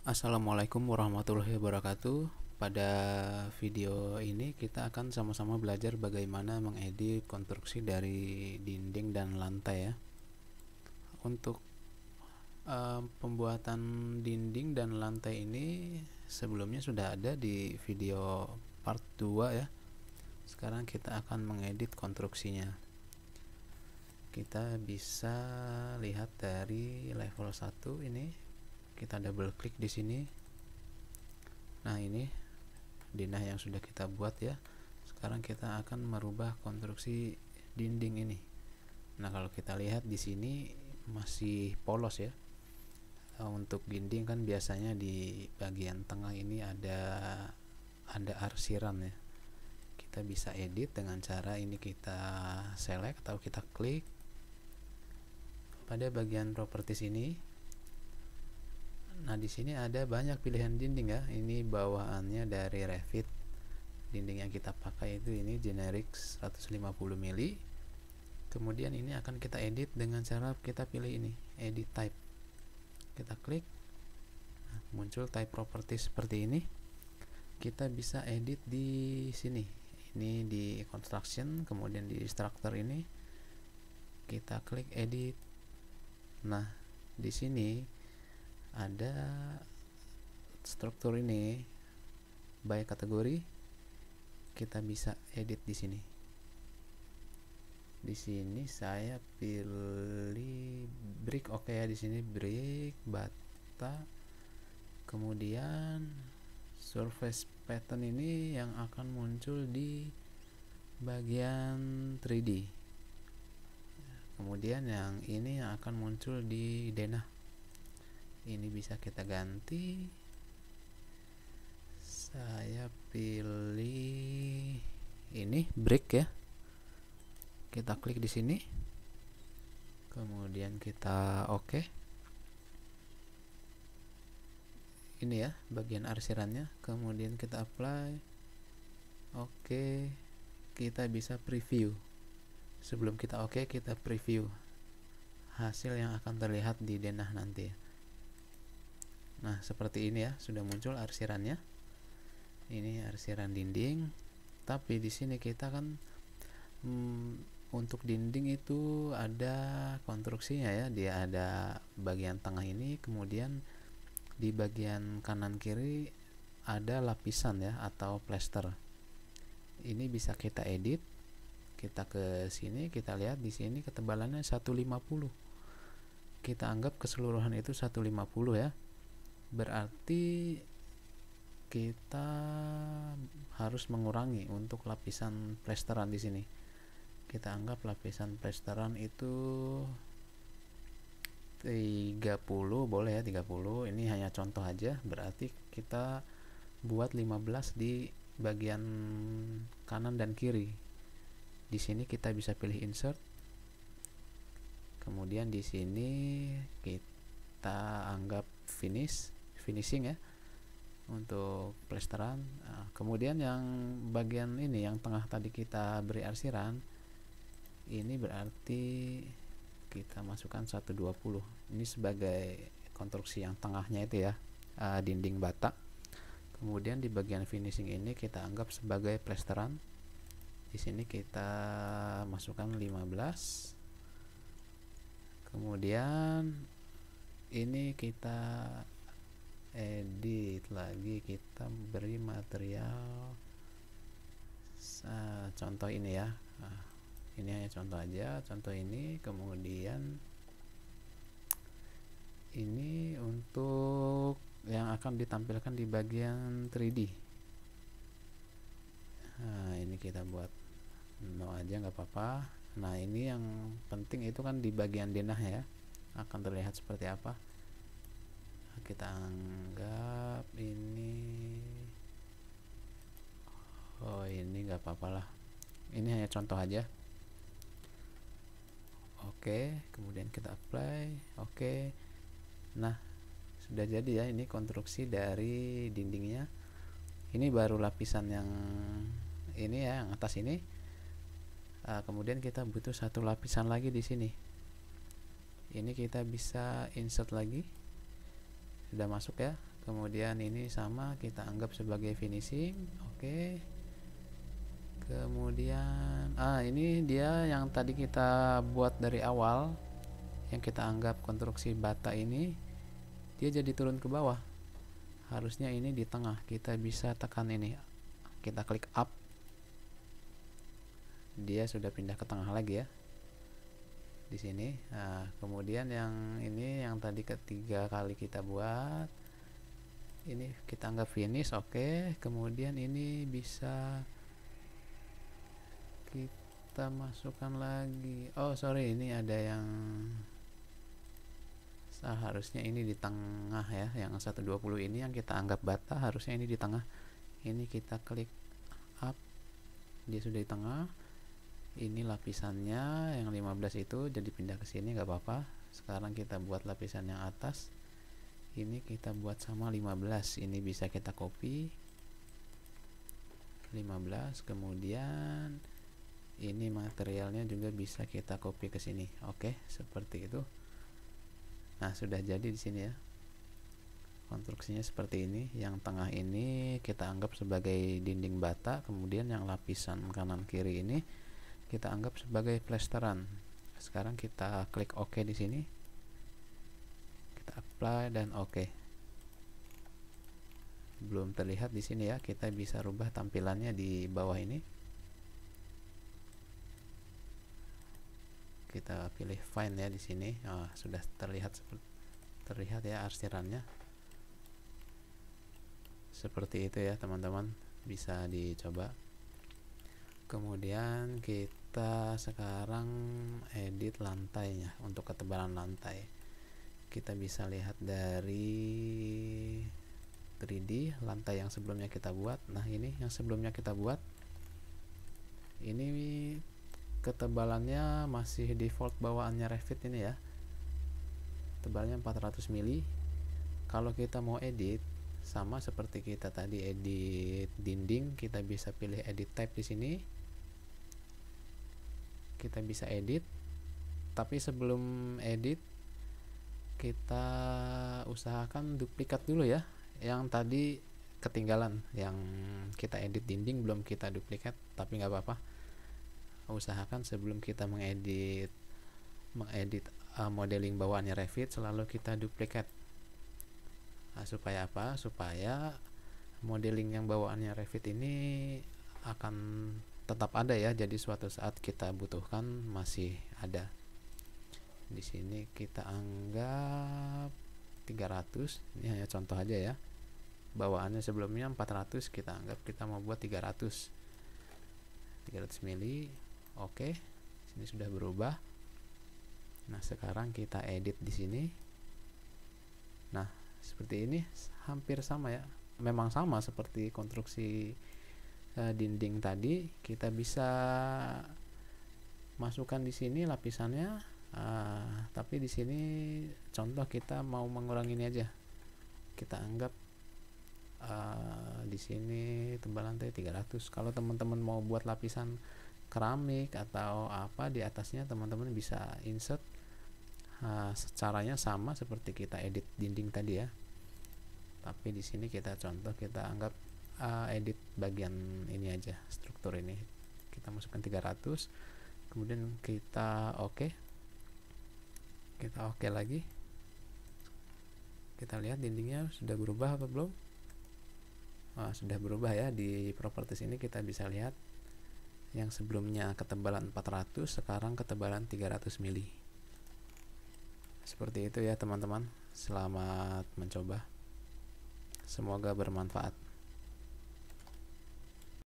Assalamualaikum warahmatullahi wabarakatuh. Pada video ini kita akan sama-sama belajar bagaimana mengedit konstruksi dari dinding dan lantai ya. Untuk pembuatan dinding dan lantai ini sebelumnya sudah ada di video part 2 ya. Sekarang kita akan mengedit konstruksinya. Kita bisa lihat dari level 1 ini. Kita double klik di sini. Nah, ini denah yang sudah kita buat ya. Sekarang kita akan merubah konstruksi dinding ini. Nah, kalau kita lihat di sini masih polos ya. Untuk dinding kan biasanya di bagian tengah ini ada arsiran ya. Kita bisa edit dengan cara ini, kita select atau kita klik pada bagian properties ini. Nah, di sini ada banyak pilihan dinding ya. Ini bawaannya dari Revit. Dinding yang kita pakai itu ini generic 150 mili. Kemudian ini akan kita edit dengan cara kita pilih ini, edit type. Kita klik. Nah, muncul type properties seperti ini. Kita bisa edit di sini. Ini di construction, kemudian di structure ini. Kita klik edit. Nah, di sini ada struktur ini by kategori, kita bisa edit di sini. Di sini saya pilih brick, oke ya. Di sini brick, bata, kemudian surface pattern ini yang akan muncul di bagian 3D. Kemudian yang ini yang akan muncul di denah. Ini bisa kita ganti. Saya pilih ini brick ya. Kita klik di sini. Kemudian kita oke. Ini ya bagian arsirannya. Kemudian kita apply. Oke. Kita bisa preview. Sebelum kita oke, kita preview hasil yang akan terlihat di denah nanti ya. Nah, seperti ini ya, sudah muncul arsirannya. Ini arsiran dinding. Tapi di sini kita kan untuk dinding itu ada konstruksinya ya. Dia ada bagian tengah ini, kemudian di bagian kanan kiri ada lapisan ya atau plester. Ini bisa kita edit. Kita ke sini, kita lihat di sini ketebalannya 150. Kita anggap keseluruhan itu 150 ya. Berarti kita harus mengurangi untuk lapisan plesteran di sini. Kita anggap lapisan plesteran itu 30, boleh ya 30. Ini hanya contoh aja, berarti kita buat 15 di bagian kanan dan kiri. Di sini kita bisa pilih insert. Kemudian di sini kita anggap finishing ya untuk plesteran. Nah, kemudian yang bagian ini yang tengah tadi kita beri arsiran, ini berarti kita masukkan 120. Ini sebagai konstruksi yang tengahnya itu ya, dinding bata. Kemudian di bagian finishing ini kita anggap sebagai plesteran. Di sini kita masukkan 15. Kemudian ini kita edit lagi, kita beri material contoh ini ya. Nah, ini hanya contoh aja, contoh ini. Kemudian ini untuk yang akan ditampilkan di bagian 3D. Nah, ini kita buat no aja nggak apa-apa. Nah, ini yang penting itu kan di bagian denah ya, akan terlihat seperti apa. Kita anggap ini, ini nggak apa-apa lah, ini hanya contoh aja. Oke, kemudian kita apply. Oke. Nah, sudah jadi ya, ini konstruksi dari dindingnya. Ini baru lapisan yang ini ya, yang atas ini. Kemudian kita butuh satu lapisan lagi di sini. Ini kita bisa insert lagi. Sudah masuk ya. kemudian ini sama kita anggap sebagai finishing. Oke. Kemudian ini dia yang tadi kita buat dari awal, yang kita anggap konstruksi bata ini, dia jadi turun ke bawah. Harusnya ini di tengah. Kita bisa tekan ini, kita klik up, dia sudah pindah ke tengah lagi ya di sini. Nah, kemudian yang ini yang tadi ketiga kali kita buat, ini kita anggap finish. Oke. Kemudian ini bisa kita masukkan lagi. Oh sorry, ini ada yang harusnya ini di tengah ya, yang 120 ini yang kita anggap bata, harusnya ini di tengah. Ini kita klik up, dia sudah di tengah. Ini lapisannya yang 15 itu jadi pindah ke sini, nggak apa-apa. Sekarang kita buat lapisan yang atas, ini kita buat sama 15. Ini bisa kita copy 15, kemudian ini materialnya juga bisa kita copy ke sini. Oke, seperti itu. Nah, sudah jadi di sini ya. Konstruksinya seperti ini. Yang tengah ini kita anggap sebagai dinding bata, kemudian yang lapisan kanan kiri ini kita anggap sebagai plesteran. Sekarang kita klik OK di sini. Kita apply dan OK. Belum terlihat di sini ya. Kita bisa rubah tampilannya di bawah ini. Kita pilih find ya di sini. Sudah terlihat ya arsirannya. Seperti itu ya teman-teman, bisa dicoba. Kemudian kita sekarang edit lantainya. Untuk ketebalan lantai kita bisa lihat dari 3D lantai yang sebelumnya kita buat. Nah, ini yang sebelumnya kita buat, ini ketebalannya masih default bawaannya Revit ini ya, tebalnya 400 mili. Kalau kita mau edit, sama seperti kita tadi edit dinding, kita bisa pilih edit type di sini. Kita bisa edit, tapi sebelum edit kita usahakan duplikat dulu ya. Yang tadi ketinggalan, yang kita edit dinding belum kita duplikat, tapi nggak apa-apa. Usahakan sebelum kita mengedit modeling bawaannya Revit, selalu kita duplikat. Supaya apa? Supaya modeling yang bawaannya Revit ini akan tetap ada ya, jadi suatu saat kita butuhkan masih ada. Di sini kita anggap 300, ini hanya contoh aja ya. Bawaannya sebelumnya 400, kita anggap kita mau buat 300 mili. Oke, sini sudah berubah. Nah, sekarang kita edit di sini. Nah, seperti ini, hampir sama ya. Memang sama seperti konstruksi dinding tadi. Kita bisa masukkan di sini lapisannya. Tapi di sini contoh kita mau mengurangi ini aja. Kita anggap di sini tebal lantai 300. Kalau teman-teman mau buat lapisan keramik atau apa di atasnya, teman-teman bisa insert. Caranya sama seperti kita edit dinding tadi ya. Tapi di sini kita contoh, kita anggap edit bagian ini aja, struktur ini. Kita masukkan 300. Kemudian kita oke. Kita oke lagi. Kita lihat dindingnya sudah berubah apa belum? Sudah berubah ya. Di properties ini kita bisa lihat yang sebelumnya ketebalan 400, sekarang ketebalan 300 mili. Seperti itu ya teman-teman. Selamat mencoba. Semoga bermanfaat.